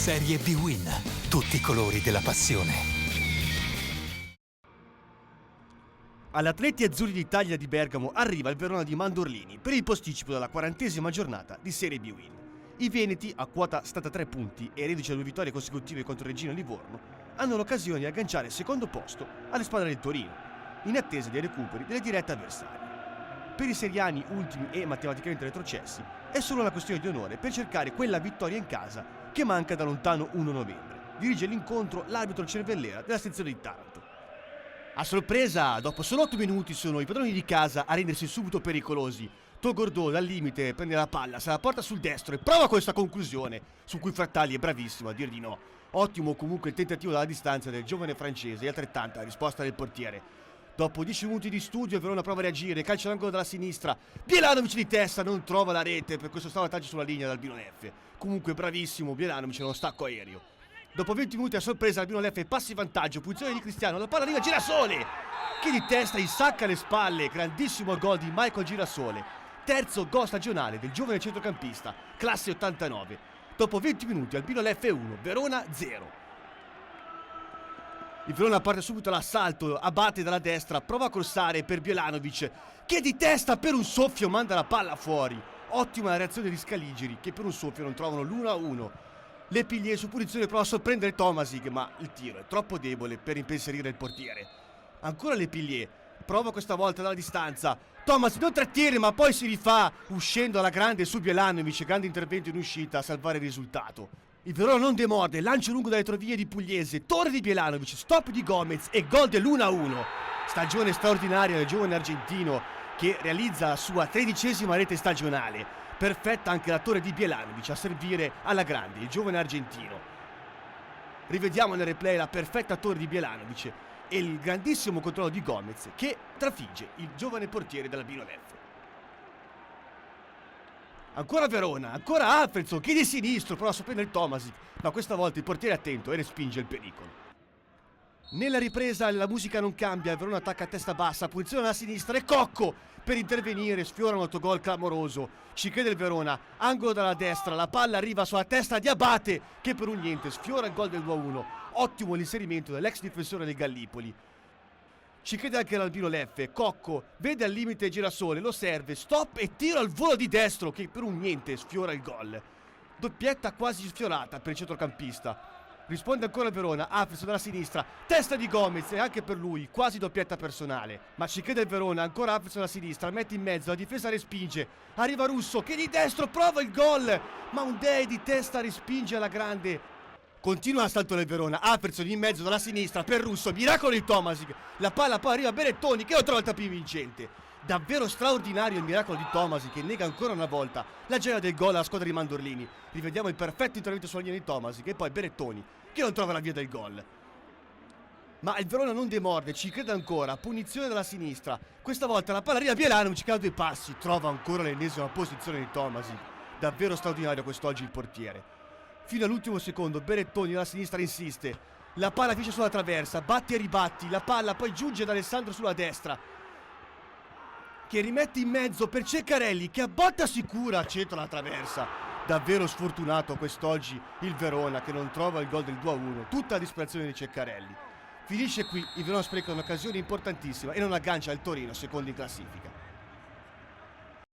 Serie B-Win. Tutti i colori della passione. All'Atleti Azzurri d'Italia di Bergamo arriva il Verona di Mandorlini per il posticipo della 40ª giornata di Serie B-Win. I veneti, a quota 73 punti e reduci da 2 vittorie consecutive contro Reggino e Livorno, hanno l'occasione di agganciare il secondo posto alle spalle del Torino, in attesa dei recuperi delle dirette avversarie. Per i seriani ultimi e matematicamente retrocessi è solo una questione di onore per cercare quella vittoria in casa che manca da lontano 1 novembre. Dirige l'incontro l'arbitro cervellera della sezione di Taranto. A sorpresa, dopo solo 8 minuti sono i padroni di casa a rendersi subito pericolosi. Togordò dal limite prende la palla, se la porta sul destro e prova questa conclusione, su cui Frattali è bravissimo a dir di no. Ottimo comunque il tentativo dalla distanza del giovane francese e altrettanta la risposta del portiere. Dopo 10 minuti di studio, Verona prova a reagire, calcio d'angolo dalla sinistra. Bjelanovic di testa non trova la rete per questo salvataggio sulla linea d'Albino Leffe. Comunque bravissimo Bjelanovic nello stacco aereo. Dopo 20 minuti a sorpresa Albino Leffe passa in vantaggio, posizione di Cristiano, la palla arriva Girasole, che di testa insacca le spalle, grandissimo gol di Michael Girasole. Terzo gol stagionale del giovane centrocampista, classe 89. Dopo 20 minuti Albino Leffe 1, Verona 0. Il Verona parte subito all'assalto, abbatte dalla destra, prova a crossare per Bjelanovic, che di testa per un soffio manda la palla fuori. Ottima la reazione di Scaligeri, che per un soffio non trovano l'1-1. Le Pilier su punizione prova a sorprendere Tomasic, ma il tiro è troppo debole per impensierire il portiere. Ancora Le Pilier, prova questa volta dalla distanza. Tomasic non trattiene, ma poi si rifà, uscendo alla grande su Bjelanovic, grande intervento in uscita a salvare il risultato. Il Verona non demorde, lancio lungo dalle retrovie di Pugliese, torre di Bjelanovic, stop di Gomez e gol dell'1-1. Stagione straordinaria del giovane argentino che realizza la sua 13ª rete stagionale. Perfetta anche la torre di Bjelanovic a servire alla grande, il giovane argentino. Rivediamo nel replay la perfetta torre di Bjelanovic e il grandissimo controllo di Gomez che trafigge il giovane portiere dell'Albino Leffe. Ancora Verona, ancora Alfredson che di sinistro prova a sorprendere Tomasic, ma questa volta il portiere è attento e respinge il pericolo. Nella ripresa la musica non cambia, il Verona attacca a testa bassa, punizione alla sinistra e Cocco per intervenire, sfiora un autogol clamoroso. Ci crede il Verona, angolo dalla destra, la palla arriva sulla testa di Abate che per un niente sfiora il gol del 2-1. Ottimo l'inserimento dell'ex difensore del Gallipoli. Ci crede anche l'Albino Leffe, Cocco vede al limite Girasole, lo serve, stop e tiro al volo di destro che per un niente sfiora il gol. Doppietta quasi sfiorata per il centrocampista. Risponde ancora il Verona, Alfredson dalla sinistra, testa di Gomez e anche per lui quasi doppietta personale. Ma ci crede il Verona, ancora Alfredson dalla sinistra, mette in mezzo, la difesa respinge. Arriva Russo che di destro prova il gol, ma un Dei di testa respinge alla grande. Continua l'assalto del Verona, Alfredson in mezzo dalla sinistra per Russo, miracolo di Tomasic, la palla poi arriva a Berettoni che lo trova il tapis vincente. Davvero straordinario il miracolo di Tomasic che nega ancora una volta la gioia del gol alla squadra di Mandorlini. Rivediamo il perfetto intervento sulla linea di Tomasic e poi Berettoni che non trova la via del gol. Ma il Verona non demorde, ci crede ancora, punizione dalla sinistra. Questa volta la palla arriva a Bjelanovic che ha 2 passi, trova ancora l'ennesima posizione di Tomasic. Davvero straordinario quest'oggi il portiere. Fino all'ultimo secondo Berettoni dalla sinistra insiste, la palla finisce sulla traversa, batti e ribatti, la palla poi giunge ad Alessandro sulla destra che rimette in mezzo per Ceccarelli che a botta sicura centra la traversa. Davvero sfortunato quest'oggi il Verona che non trova il gol del 2-1, tutta la disperazione di Ceccarelli. Finisce qui, il Verona spreca un'occasione importantissima e non aggancia il Torino secondo in classifica.